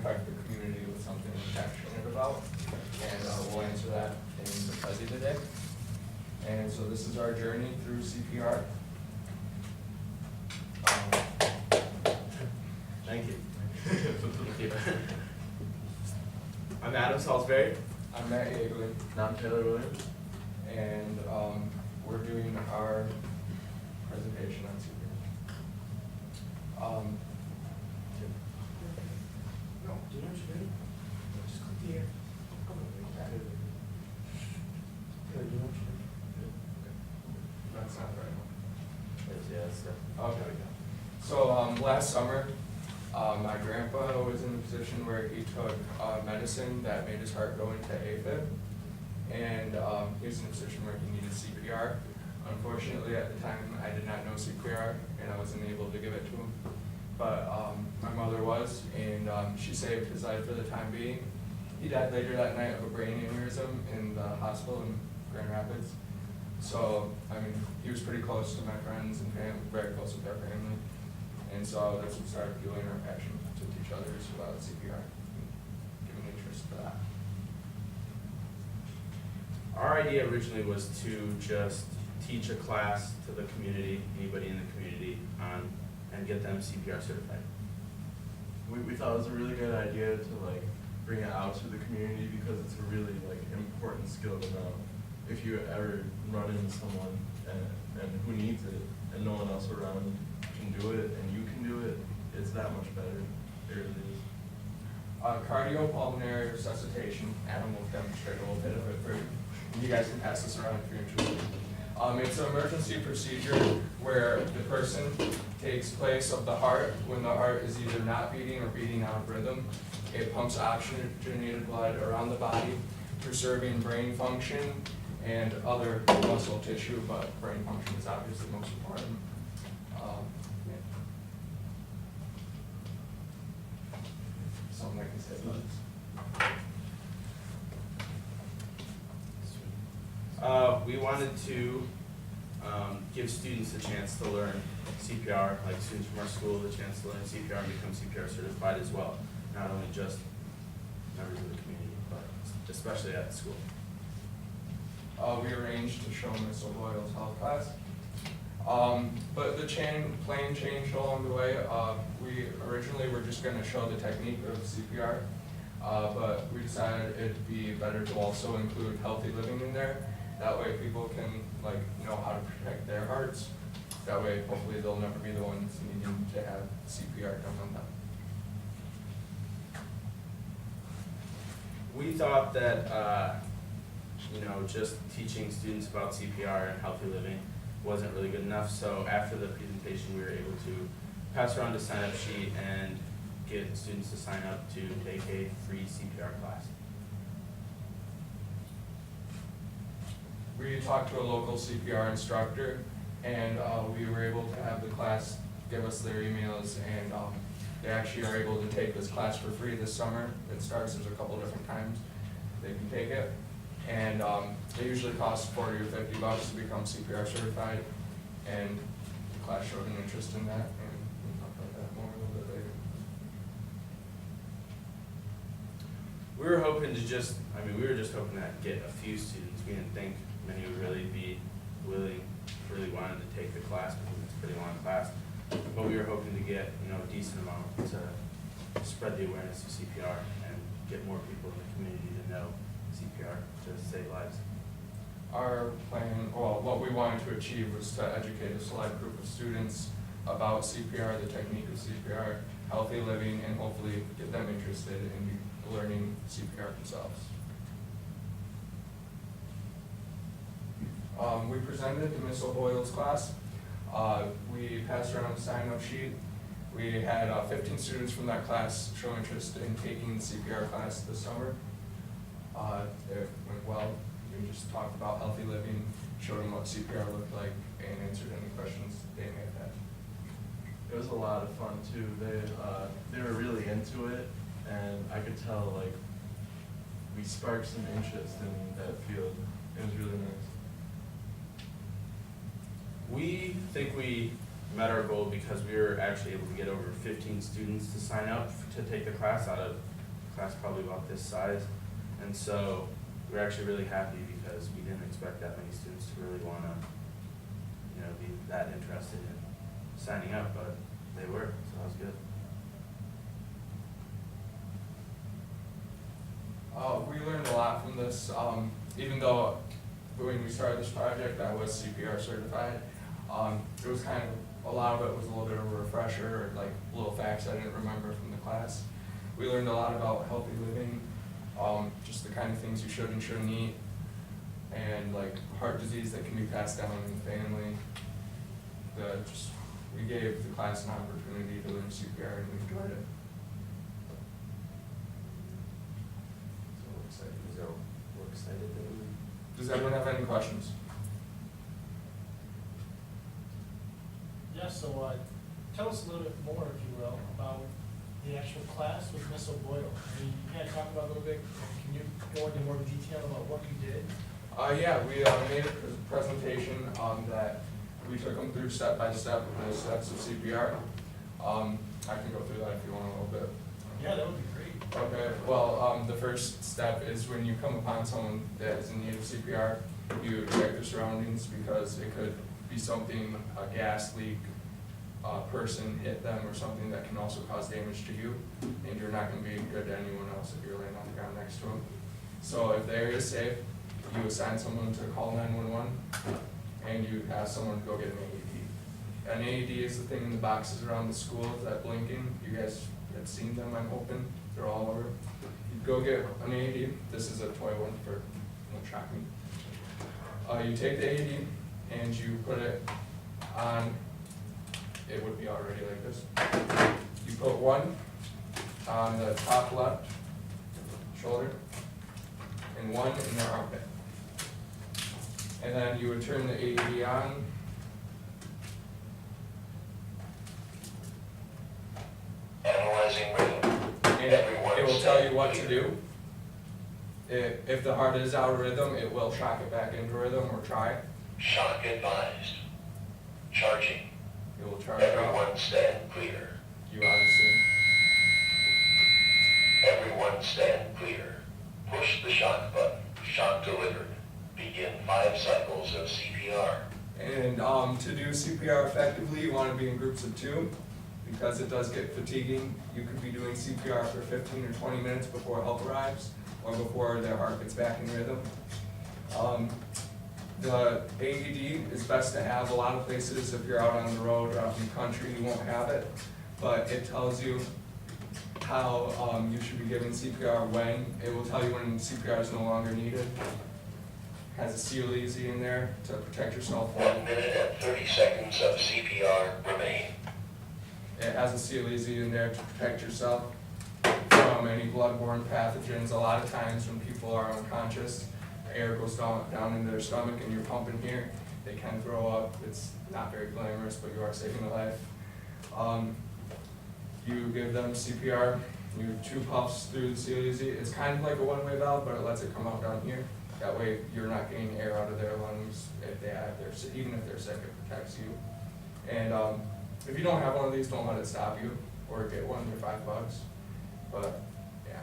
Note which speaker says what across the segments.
Speaker 1: affect the community with something we're passionate about, and we'll answer that in the Prezi today. And so this is our journey through C.P.R.
Speaker 2: Thank you. Thank you. I'm Adam Salisbury.
Speaker 1: I'm Matt Yeagley,
Speaker 3: And I'm Taylor Williams.
Speaker 1: and we're doing our presentation on C.P.R.
Speaker 2: No, do you know what you're doing? Just click here. Come on, make that. Taylor, do you know what you're doing?
Speaker 1: That's not the right one.
Speaker 2: Yeah, that's good.
Speaker 1: Okay. So last summer, my grandpa was in a position where he took medicine that made his heart go into AFib, and he was in a position where he needed C.P.R. Unfortunately, at the time, I did not know C.P.R. and I wasn't able to give it to him. But my mother was, and she saved his life for the time being. He died later that night of a brain aneurysm in the hospital in Grand Rapids. So, I mean, he was pretty close to my friends and family, very close with our family. And so that's what started fueling our passion to teach others about C.P.R. and giving interest to that.
Speaker 2: Our idea originally was to just teach a class to the community, anybody in the community, and get them CPR certified.
Speaker 3: We thought it was a really good idea to like bring it out to the community because it's a really like important skill to know. If you ever run into someone and who needs it and no one else around can do it and you can do it, it's that much better. It really is.
Speaker 1: Cardiopulmonary resuscitation, Adam will demonstrate a little bit of it for you. You guys can pass this around if you're interested. It's an emergency procedure where the person takes place of the heart when the heart is either not beating or beating out of rhythm. It pumps oxygenated blood around the body, preserving brain function and other muscle tissue, but brain function is obviously most important. Something like this.
Speaker 2: We wanted to give students a chance to learn CPR, like students from our school, the chance to learn CPR and become CPR certified as well. Not only just members of the community, but especially at school.
Speaker 1: We arranged to show Miss O'Boyle's health class. But the plan changed along the way. We originally were just going to show the technique of CPR, but we decided it'd be better to also include healthy living in there. That way people can know how to protect their hearts. That way hopefully they'll never be the ones needing to have CPR done on them.
Speaker 2: We thought that just teaching students about CPR and healthy living wasn't really good enough, so after the presentation we were able to pass around a sign-up sheet and get students to sign up to take a free CPR class.
Speaker 1: We talked to a local CPR instructor, and we were able to have the class give us their emails, and they actually are able to take this class for free this summer. It starts, there's a couple different times they can take it, and they usually cost $40 or $50 to become CPR certified, and the class showed an interest in that, and we'll talk about that more a little bit later.
Speaker 2: We were hoping to we were just hoping to get a few students. We didn't think many would really be really wanted to take the class because it's a pretty long class. But we were hoping to get a decent amount to spread the awareness of CPR and get more people in the community to know CPR to save lives.
Speaker 1: Our plan, well, what we wanted to achieve was to educate a select group of students about CPR, the technique of CPR, healthy living, and hopefully get them interested in learning CPR themselves. We presented to Miss O'Boyle's class. We passed around a sign-up sheet. We had 15 students from that class show interest in taking the CPR class this summer. It went well. We just talked about healthy living, showed them what CPR looked like, and answered any questions they may have had.
Speaker 3: It was a lot of fun too. They were really into it, and I could tell we sparked some interest in that field. It was really nice.
Speaker 2: We think we met our goal because we were actually able to get over 15 students to sign up to take the class out of class probably about this size. And so we're actually really happy because we didn't expect that many students to really wanna, you know, be that interested in signing up, but they were, so that was good.
Speaker 1: We learned a lot from this, even though when we started this project, I was C.P.R. certified. It was kind of, a lot of it was a little bit of a refresher, or like little facts I didn't remember from the class. We learned a lot about healthy living, just the kind of things you should and shouldn't eat, and like heart disease that can be passed down in the family. We gave the class an opportunity to learn C.P.R. and we enjoyed it.
Speaker 2: We're excited that we.
Speaker 1: Does everyone have any questions?
Speaker 4: Yeah, so tell us a little bit more, if you will, about the actual class with Miss O'Boyle. I mean, you kind of talked about a little bit, can you go into more detail about what you did?
Speaker 1: Yeah, we made a presentation that we took them through step by step the steps of C.P.R. I can go through that if you want a little bit.
Speaker 4: Yeah, that would be great.
Speaker 1: Okay, well, the first step is when you come upon someone that is in need of C.P.R., you check their surroundings because it could be something, a gas leak, a person hit them or something that can also cause damage to you, and you're not going to be good to anyone else if you're laying on the ground next to them. So if the area is safe, you assign someone to call 911, and you ask someone to go get an AED. An AED is the thing in the boxes around the schools that blinking. You guys have seen them, I'm hoping. They're all over. You go get an AED. This is a toy one for, won't shock me. You take the AED and you put it on, it would be already like this. You put one on the top left shoulder and one in their armpit. And then you would turn the AED on.
Speaker 5: Analyzing rhythm.
Speaker 1: And it will tell you what to do. If the heart is out of rhythm, it will shock it back into rhythm or try.
Speaker 5: Shock advised. Charging.
Speaker 1: It will charge it up.
Speaker 5: Everyone stand clear.
Speaker 1: You obviously.
Speaker 5: Everyone stand clear. Push the shock button. Shock delivered. Begin 5 cycles of CPR.
Speaker 1: And to do CPR effectively, you want to be in groups of 2 because it does get fatiguing. You could be doing CPR for 15 or 20 minutes before help arrives or before their heart gets back in rhythm. The AED is best to have. A lot of places, if you're out on the road or out in the country, you won't have it, but it tells you how you should be giving CPR when. It will tell you when CPR is no longer needed. Has a seal easy in there to protect yourself.
Speaker 5: 1 minute and 30 seconds of CPR remain.
Speaker 1: It has a seal easy in there to protect yourself from any bloodborne pathogens. A lot of times when people are unconscious, air goes down into their stomach and you're pumping here, they can throw up. It's not very glamorous, but you are saving a life. You give them CPR, you do 2 puffs through the seal easy. It's kind of like a one-way valve, but it lets it come out down here. That way you're not getting air out of their lungs if they have even if they're sick, it protects you. And if you don't have one of these, don't let it stop you, or get one, they're $5. But yeah.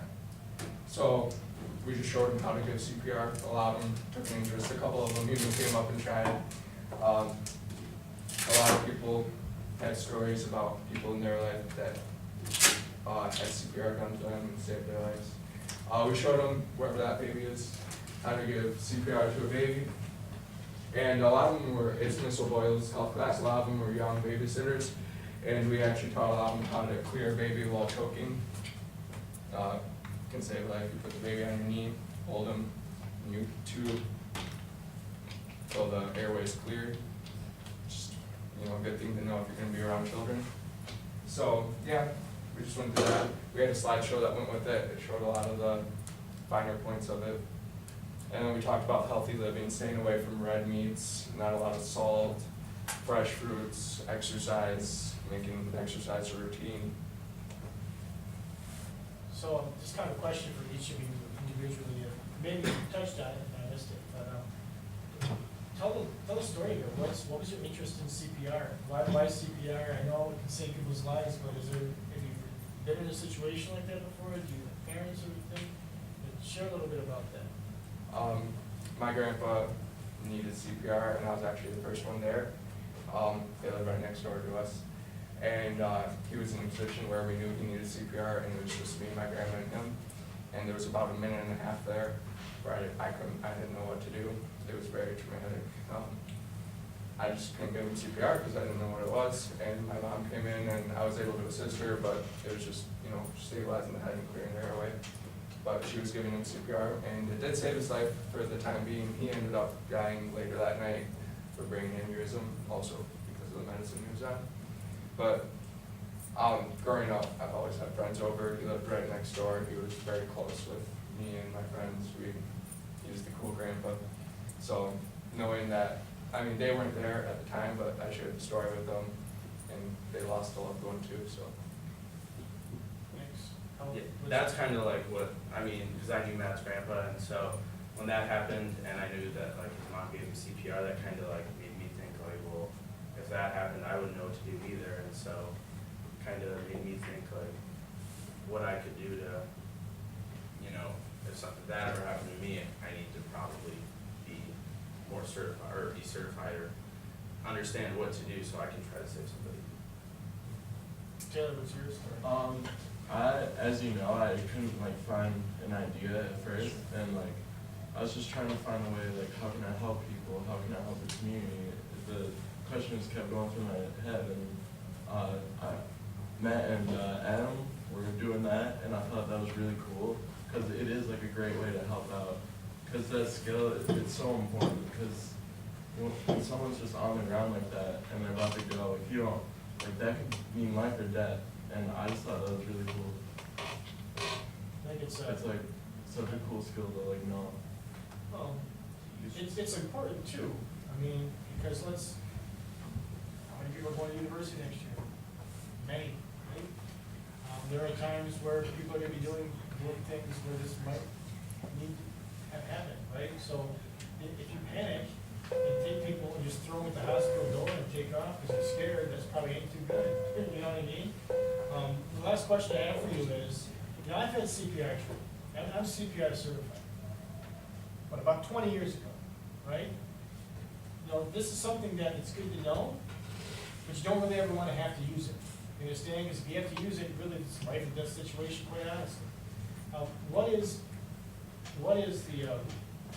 Speaker 1: So we just showed them how to give CPR. A lot of them took an interest. A couple of them even came up and tried it. A lot of people had stories about people in their life that had CPR done to them and saved their lives. We showed them, wherever that baby is, how to give CPR to a baby. And a lot of them were, it's Miss O'Boyle's health class, a lot of them were young babysitters. And we actually taught a lot of them how to clear a baby while choking. Can save life. You put the baby on your knee, hold him, and you tube till the airway's cleared. Just, a good thing to know if you're going to be around children. So, yeah, we just went through that. We had a slideshow that went with it. It showed a lot of the finer points of it. And then we talked about healthy living, staying away from red meats, not a lot of salt, fresh fruits, exercise, making exercise a routine.
Speaker 4: So just kind of a question for each of you individually. Maybe you touched on it and I missed it, but tell the story here. What was your interest in CPR? Why CPR? I know it can save people's lives, but have you been in a situation like that before? Do you have parents experience or anything? And share a little bit about that.
Speaker 1: My grandpa needed CPR, and I was actually the first one there. They live right next door to us. And he was in a position where we knew he needed CPR, and it was just me, my grandma, and him. And there was about a minute and a half there where I didn't know what to do. It was very traumatic. I just couldn't give him CPR because I didn't know what it was. And my mom came in, and I was able to assist her, but it was just, stabilizing the head and clearing the airway. But she was giving him CPR, and it did save his life for the time being. He ended up dying later that night for brain aneurysm, also because of the medicine he was on. But growing up, I've always had friends over. He lived right next door. He was very close with me and my friends. He was the cool grandpa. So knowing that, they weren't there at the time, but I shared the story with them, and they lost a loved one too, so.
Speaker 4: Thanks.
Speaker 2: Yeah, that's kind of like what, because I knew Matt's grandpa, and so when that happened, and I knew that like his mom gave him CPR, that kind of like made me think like, well, if that happened, I wouldn't know what to do either, and so kind of made me think like what I could do to, if something that ever happened to me, I need to probably be more certified, or be certified, or understand what to do so I can try to save somebody.
Speaker 4: Taylor, what's your story?
Speaker 3: As you know, I couldn't find an idea at first, and I was just trying to find a way, how can I help people? How can I help the community? The questions kept going through my head, and Matt and Adam were doing that, and I thought that was really cool, because it is a great way to help out. Because that skill, it's so important, because when someone's just on the ground like that, and they're about to go, if you don't, that could mean life or death, and I just thought that was really cool.
Speaker 4: I think it's
Speaker 3: It's such a cool skill to know.
Speaker 4: well, it's important too. Because how many people are going to university next year? Many, right? There are times where people are going to be doing things where this might need to happen, right? So if you panic and take people and just throw them at the hospital door and take off because you're scared, that's probably ain't too good. You know what I mean? The last question I have for you is, I've had CPR training, and I'm CPR certified, but about 20 years ago, right? This is something that it's good to know, but you don't really ever want to have to use it. You understand? Because if you have to use it, really, it's a life and death situation, quite honestly. What is the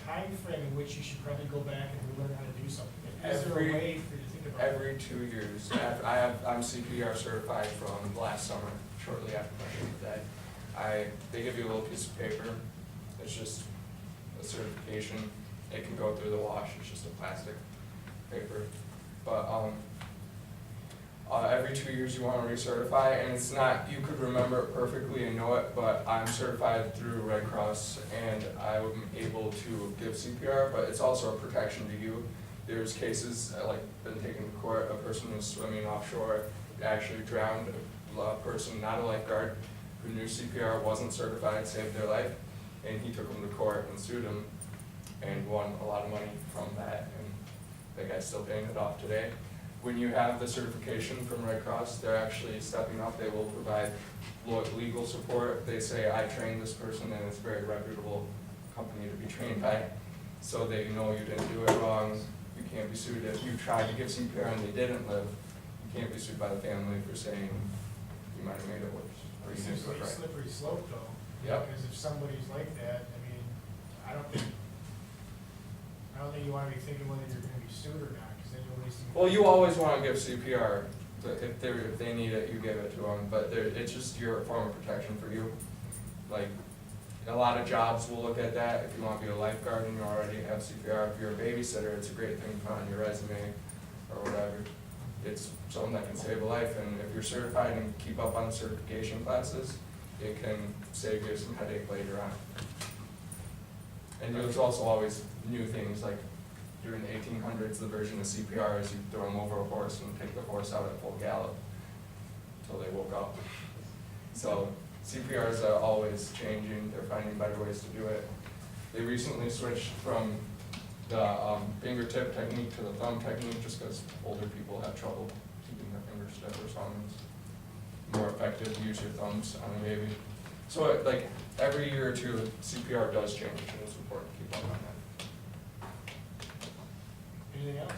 Speaker 4: time frame in which you should probably go back and learn how to do something? Is there a way for you to think about it?
Speaker 1: Every 2 years. I'm CPR certified from last summer, shortly after my birthday. They give you a little piece of paper. It's just a certification. It can go through the wash. It's just a plastic paper. But every 2 years you want to recertify, and it's not, you could remember it perfectly and know it, but I'm certified through Red Cross, and I'm able to give CPR, but it's also a protection to you. There's cases, been taken to court, a person was swimming offshore, actually drowned, a person, not a lifeguard, who knew CPR, wasn't certified, saved their life, and he took him to court and sued him, and won a lot of money from that, and the guy's still paying it off today. When you have the certification from Red Cross, they're actually stepping up. They will provide legal support. They say, I trained this person, and it's a very reputable company to be trained by. So they know you didn't do it wrong. You can't be sued if you tried to give CPR and they didn't live. You can't be sued by the family for saying you might have made it worse. Or you
Speaker 4: It seems
Speaker 1: didn't do
Speaker 4: like
Speaker 1: it
Speaker 4: a
Speaker 1: right.
Speaker 4: slippery slope, though.
Speaker 1: Yep.
Speaker 4: Because if somebody's like that, I don't think you want to be thinking whether you're going to be sued or not, because then you're wasting.
Speaker 1: Well, you always want to give CPR. If they need it, you give it to them. But it's just your form of protection for you. A lot of jobs will look at that. If you want to be a lifeguard and you already have CPR, if you're a babysitter, it's a great thing to put on your resume or whatever. It's something that can save a life, and if you're certified and keep up on the certification classes, it can save you some headache later on. And there's also always new things, like during the 1800s, the version of CPR is you throw them over a horse and take the horse out at full gallop until they woke up. So CPR is always changing. They're finding better ways to do it. They recently switched from the fingertip technique to the thumb technique just because older people have trouble keeping their fingers stiff or something. It's more effective to use your thumbs on a baby. So like every year or two, CPR does change, and it's important to keep up on that.
Speaker 4: Anything else?